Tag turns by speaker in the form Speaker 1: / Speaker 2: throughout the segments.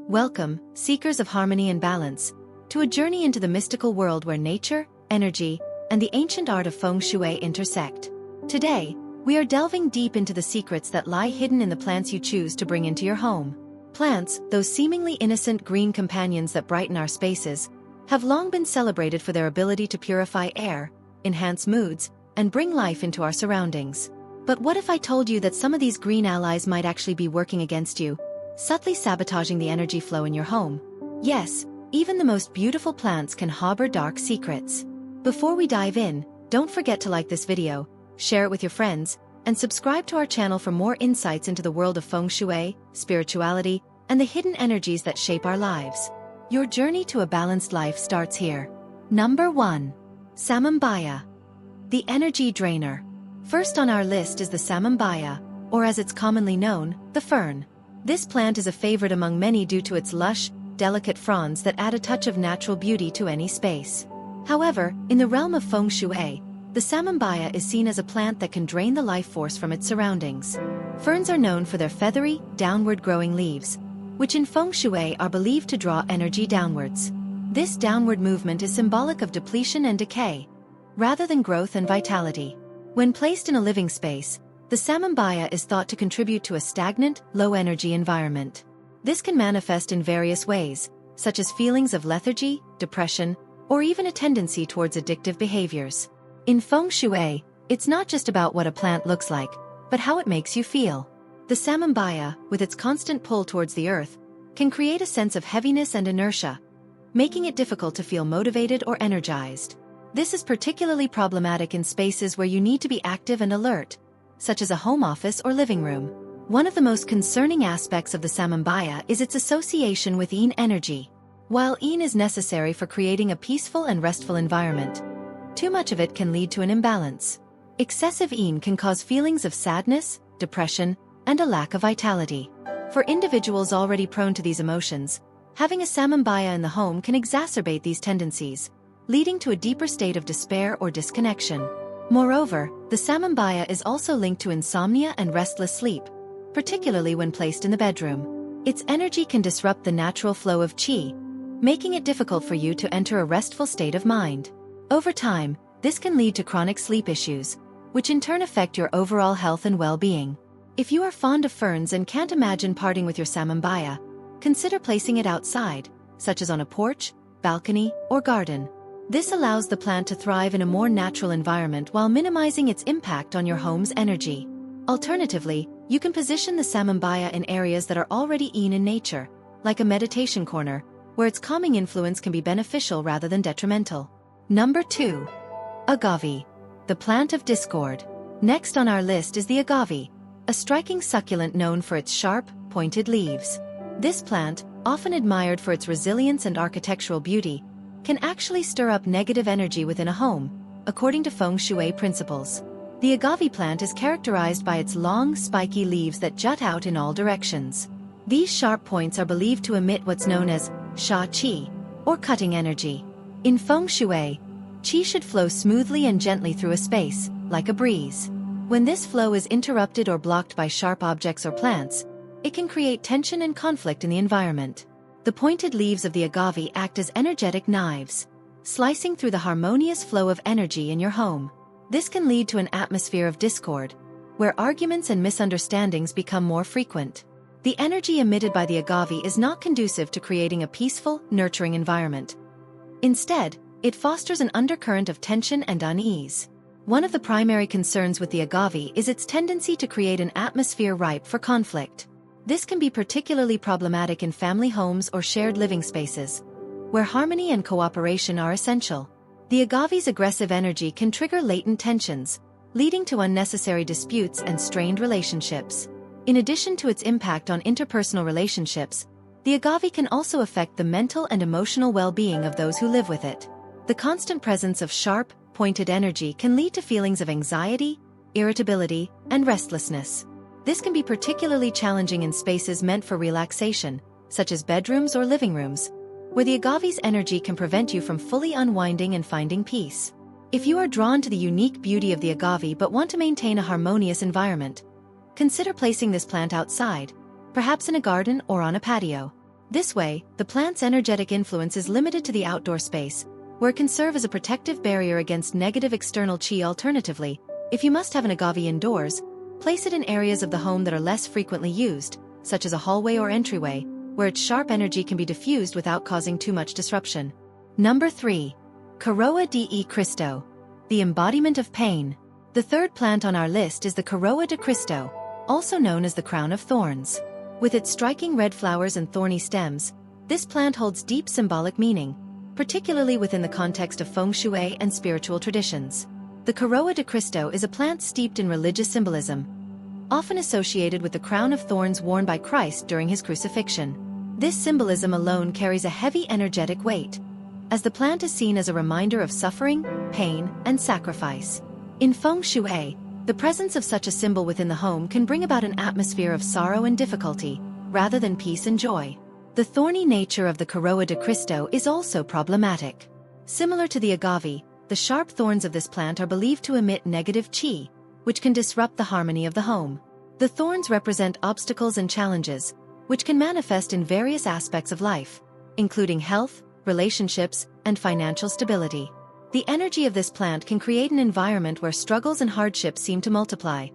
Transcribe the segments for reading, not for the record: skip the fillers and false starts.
Speaker 1: Welcome, seekers of harmony and balance, to a journey into the mystical world where nature, energy, and the ancient art of Feng Shui intersect. Today, we are delving deep into the secrets that lie hidden in the plants you choose to bring into your home. Plants, those seemingly innocent green companions that brighten our spaces, have long been celebrated for their ability to purify air, enhance moods, and bring life into our surroundings. But what if I told you that some of these green allies might actually be working against you, subtly sabotaging the energy flow in your home? Yes, even the most beautiful plants can harbor dark secrets. Before we dive in, don't forget to like this video, share it with your friends, and subscribe to our channel for more insights into the world of Feng Shui, spirituality, and the hidden energies that shape our lives. Your journey to a balanced life starts here. Number 1. Samambaya. The energy drainer. First on our list is the Samambaya, or as it's commonly known, the fern. This plant is a favorite among many due to its lush, delicate fronds that add a touch of natural beauty to any space. However, in the realm of Feng Shui, the Samambaya is seen as a plant that can drain the life force from its surroundings. Ferns are known for their feathery, downward-growing leaves, which in Feng Shui are believed to draw energy downwards. This downward movement is symbolic of depletion and decay, rather than growth and vitality. When placed in a living space, the Samambaya is thought to contribute to a stagnant, low-energy environment. This can manifest in various ways, such as feelings of lethargy, depression, or even a tendency towards addictive behaviors. In Feng Shui, it's not just about what a plant looks like, but how it makes you feel. The Samambaya, with its constant pull towards the earth, can create a sense of heaviness and inertia, making it difficult to feel motivated or energized. This is particularly problematic in spaces where you need to be active and alert, such as a home office or living room. One of the most concerning aspects of the Samambaya is its association with yin energy. While yin is necessary for creating a peaceful and restful environment, too much of it can lead to an imbalance. Excessive yin can cause feelings of sadness, depression, and a lack of vitality. For individuals already prone to these emotions, having a Samambaya in the home can exacerbate these tendencies, leading to a deeper state of despair or disconnection. Moreover, the Samambaya is also linked to insomnia and restless sleep, particularly when placed in the bedroom. Its energy can disrupt the natural flow of qi, making it difficult for you to enter a restful state of mind. Over time, this can lead to chronic sleep issues, which in turn affect your overall health and well-being. If you are fond of ferns and can't imagine parting with your Samambaya, consider placing it outside, such as on a porch, balcony, or garden. This allows the plant to thrive in a more natural environment while minimizing its impact on your home's energy. Alternatively, you can position the Samambaya in areas that are already yin in nature, like a meditation corner, where its calming influence can be beneficial rather than detrimental. Number 2. Agave. The plant of discord. Next on our list is the agave, a striking succulent known for its sharp, pointed leaves. This plant, often admired for its resilience and architectural beauty, can actually stir up negative energy within a home, according to Feng Shui principles. The agave plant is characterized by its long, spiky leaves that jut out in all directions. These sharp points are believed to emit what's known as sha qi, or cutting energy. In Feng Shui, qi should flow smoothly and gently through a space, like a breeze. When this flow is interrupted or blocked by sharp objects or plants, it can create tension and conflict in the environment. The pointed leaves of the agave act as energetic knives, slicing through the harmonious flow of energy in your home. This can lead to an atmosphere of discord, where arguments and misunderstandings become more frequent. The energy emitted by the agave is not conducive to creating a peaceful, nurturing environment. Instead, it fosters an undercurrent of tension and unease. One of the primary concerns with the agave is its tendency to create an atmosphere ripe for conflict. This can be particularly problematic in family homes or shared living spaces, where harmony and cooperation are essential. The agave's aggressive energy can trigger latent tensions, leading to unnecessary disputes and strained relationships. In addition to its impact on interpersonal relationships, the agave can also affect the mental and emotional well-being of those who live with it. The constant presence of sharp, pointed energy can lead to feelings of anxiety, irritability, and restlessness. This can be particularly challenging in spaces meant for relaxation, such as bedrooms or living rooms, where the agave's energy can prevent you from fully unwinding and finding peace. If you are drawn to the unique beauty of the agave but want to maintain a harmonious environment, consider placing this plant outside, perhaps in a garden or on a patio. This way, the plant's energetic influence is limited to the outdoor space, where it can serve as a protective barrier against negative external qi. Alternatively, if you must have an agave indoors, place it in areas of the home that are less frequently used, such as a hallway or entryway, where its sharp energy can be diffused without causing too much disruption. Number 3. Coro de Cristo, the embodiment of pain. The third plant on our list is the Coro de Cristo, also known as the crown of thorns. With its striking red flowers and thorny stems, this plant holds deep symbolic meaning, particularly within the context of Feng Shui and spiritual traditions. The Coro de Cristo is a plant steeped in religious symbolism, often associated with the crown of thorns worn by Christ during his crucifixion. This symbolism alone carries a heavy energetic weight, as the plant is seen as a reminder of suffering, pain, and sacrifice. In Feng Shui, the presence of such a symbol within the home can bring about an atmosphere of sorrow and difficulty, rather than peace and joy. The thorny nature of the Coro de Cristo is also problematic. Similar to the agave, the sharp thorns of this plant are believed to emit negative qi, which can disrupt the harmony of the home. The thorns represent obstacles and challenges, which can manifest in various aspects of life, including health, relationships, and financial stability. The energy of this plant can create an environment where struggles and hardships seem to multiply,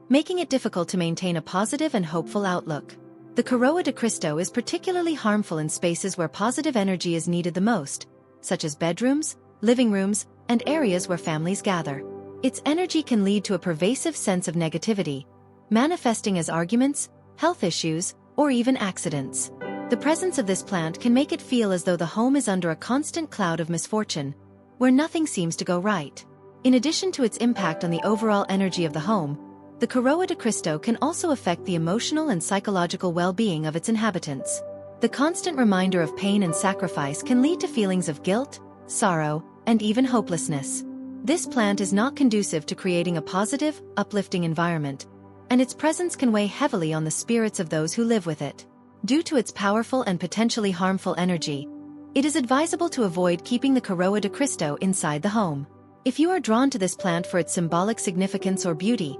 Speaker 1: making it difficult to maintain a positive and hopeful outlook. The Coro de Cristo is particularly harmful in spaces where positive energy is needed the most, such as bedrooms, living rooms, and areas where families gather. Its energy can lead to a pervasive sense of negativity, manifesting as arguments, health issues, or even accidents. The presence of this plant can make it feel as though the home is under a constant cloud of misfortune, where nothing seems to go right. In addition to its impact on the overall energy of the home, the Coro de Cristo can also affect the emotional and psychological well-being of its inhabitants. The constant reminder of pain and sacrifice can lead to feelings of guilt, sorrow, and even hopelessness. This plant is not conducive to creating a positive, uplifting environment, and its presence can weigh heavily on the spirits of those who live with it. Due to its powerful and potentially harmful energy, it is advisable to avoid keeping the Coro de Cristo inside the home. If you are drawn to this plant for its symbolic significance or beauty,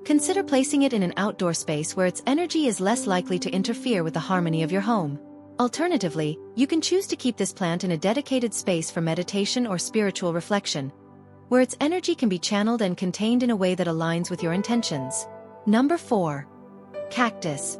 Speaker 1: consider placing it in an outdoor space where its energy is less likely to interfere with the harmony of your home. Alternatively, you can choose to keep this plant in a dedicated space for meditation or spiritual reflection, where its energy can be channeled and contained in a way that aligns with your intentions. Number 4. Cactus,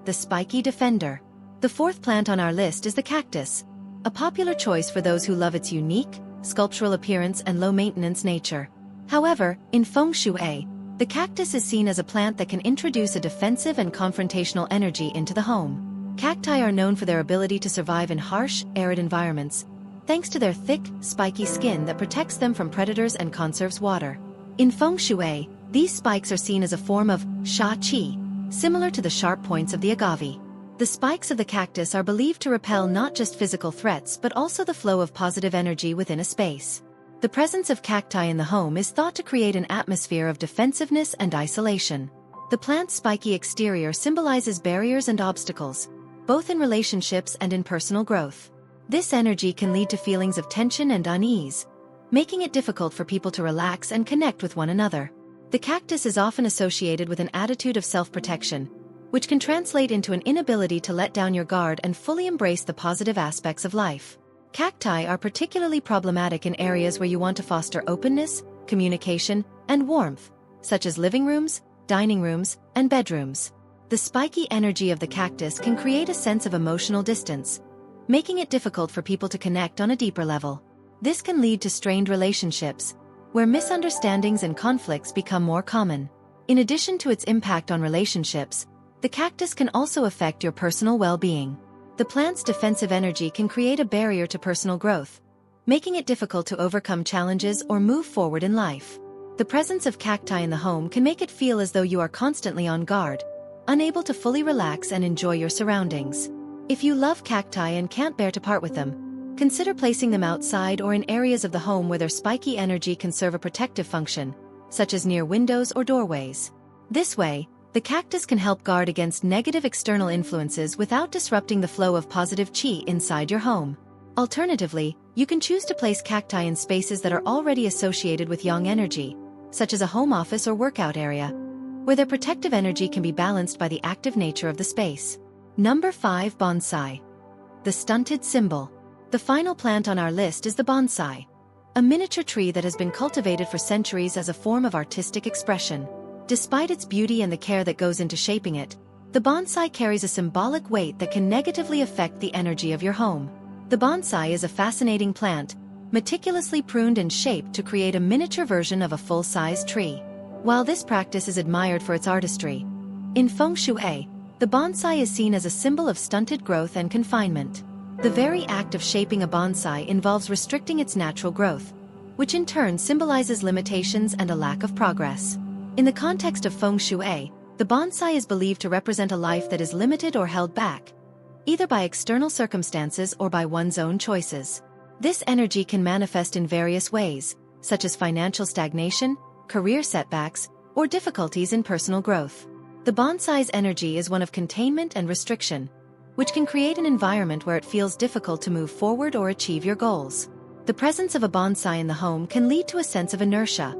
Speaker 1: the spiky defender. The fourth plant on our list is the cactus, a popular choice for those who love its unique, sculptural appearance and low-maintenance nature. However, in Feng Shui, the cactus is seen as a plant that can introduce a defensive and confrontational energy into the home. Cacti are known for their ability to survive in harsh, arid environments, thanks to their thick, spiky skin that protects them from predators and conserves water. In Feng Shui, these spikes are seen as a form of sha qi, similar to the sharp points of the agave. The spikes of the cactus are believed to repel not just physical threats but also the flow of positive energy within a space. The presence of cacti in the home is thought to create an atmosphere of defensiveness and isolation. The plant's spiky exterior symbolizes barriers and obstacles, both in relationships and in personal growth. This energy can lead to feelings of tension and unease, making it difficult for people to relax and connect with one another. The cactus is often associated with an attitude of self-protection, which can translate into an inability to let down your guard and fully embrace the positive aspects of life. Cacti are particularly problematic in areas where you want to foster openness, communication, and warmth, such as living rooms, dining rooms, and bedrooms. The spiky energy of the cactus can create a sense of emotional distance, making it difficult for people to connect on a deeper level. This can lead to strained relationships, where misunderstandings and conflicts become more common. In addition to its impact on relationships, the cactus can also affect your personal well-being. The plant's defensive energy can create a barrier to personal growth, making it difficult to overcome challenges or move forward in life. The presence of cacti in the home can make it feel as though you are constantly on guard, unable to fully relax and enjoy your surroundings. If you love cacti and can't bear to part with them, consider placing them outside or in areas of the home where their spiky energy can serve a protective function, such as near windows or doorways. This way, the cactus can help guard against negative external influences without disrupting the flow of positive qi inside your home. Alternatively, you can choose to place cacti in spaces that are already associated with yang energy, such as a home office or workout area, where their protective energy can be balanced by the active nature of the space. Number 5. Bonsai, the stunted symbol. The final plant on our list is the bonsai, a miniature tree that has been cultivated for centuries as a form of artistic expression. Despite its beauty and the care that goes into shaping it, the bonsai carries a symbolic weight that can negatively affect the energy of your home. The bonsai is a fascinating plant, meticulously pruned and shaped to create a miniature version of a full-size tree. While this practice is admired for its artistry, in Feng Shui, the bonsai is seen as a symbol of stunted growth and confinement. The very act of shaping a bonsai involves restricting its natural growth, which in turn symbolizes limitations and a lack of progress. In the context of Feng Shui, the bonsai is believed to represent a life that is limited or held back, either by external circumstances or by one's own choices. This energy can manifest in various ways, such as financial stagnation, career setbacks, or difficulties in personal growth. The bonsai's energy is one of containment and restriction, which can create an environment where it feels difficult to move forward or achieve your goals. The presence of a bonsai in the home can lead to a sense of inertia,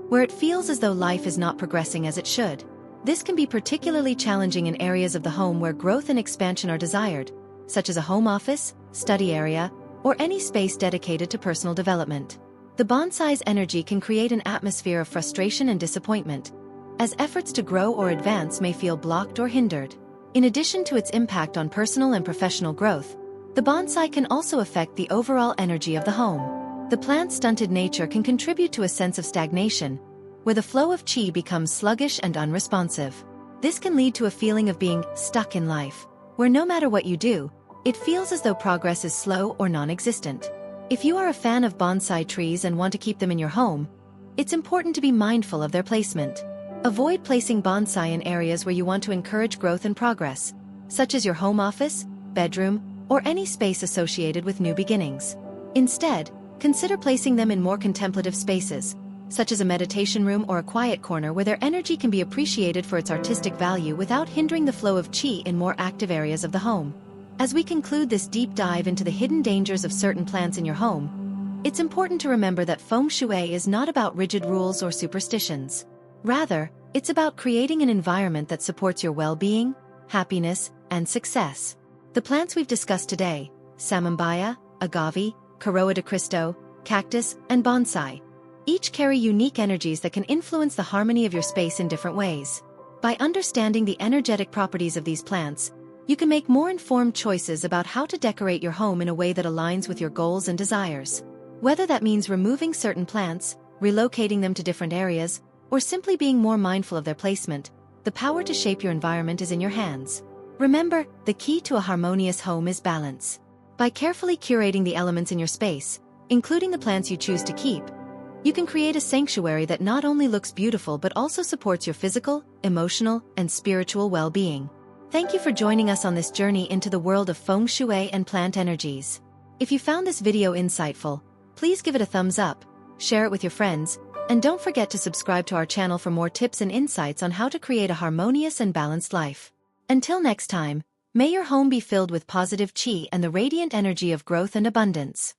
Speaker 1: where it feels as though life is not progressing as it should. This can be particularly challenging in areas of the home where growth and expansion are desired, such as a home office, study area, or any space dedicated to personal development. The bonsai's energy can create an atmosphere of frustration and disappointment, as efforts to grow or advance may feel blocked or hindered. In addition to its impact on personal and professional growth, the bonsai can also affect the overall energy of the home. The plant's stunted nature can contribute to a sense of stagnation, where the flow of qi becomes sluggish and unresponsive. This can lead to a feeling of being stuck in life, where no matter what you do, it feels as though progress is slow or non-existent. If you are a fan of bonsai trees and want to keep them in your home, it's important to be mindful of their placement. Avoid placing bonsai in areas where you want to encourage growth and progress, such as your home office, bedroom, or any space associated with new beginnings. Instead, consider placing them in more contemplative spaces, such as a meditation room or a quiet corner where their energy can be appreciated for its artistic value without hindering the flow of qi in more active areas of the home. As we conclude this deep dive into the hidden dangers of certain plants in your home, it's important to remember that Feng Shui is not about rigid rules or superstitions. Rather, it's about creating an environment that supports your well-being, happiness, and success. The plants we've discussed today, Samona, Agave, Coro de Cristo, Cactus, and bonsai, each carry unique energies that can influence the harmony of your space in different ways. By understanding the energetic properties of these plants, you can make more informed choices about how to decorate your home in a way that aligns with your goals and desires. Whether that means removing certain plants, relocating them to different areas, or simply being more mindful of their placement, the power to shape your environment is in your hands. Remember, the key to a harmonious home is balance. By carefully curating the elements in your space, including the plants you choose to keep, you can create a sanctuary that not only looks beautiful but also supports your physical, emotional, and spiritual well-being. Thank you for joining us on this journey into the world of Feng Shui and plant energies. If you found this video insightful, please give it a thumbs up, share it with your friends, and don't forget to subscribe to our channel for more tips and insights on how to create a harmonious and balanced life. Until next time, may your home be filled with positive qi and the radiant energy of growth and abundance.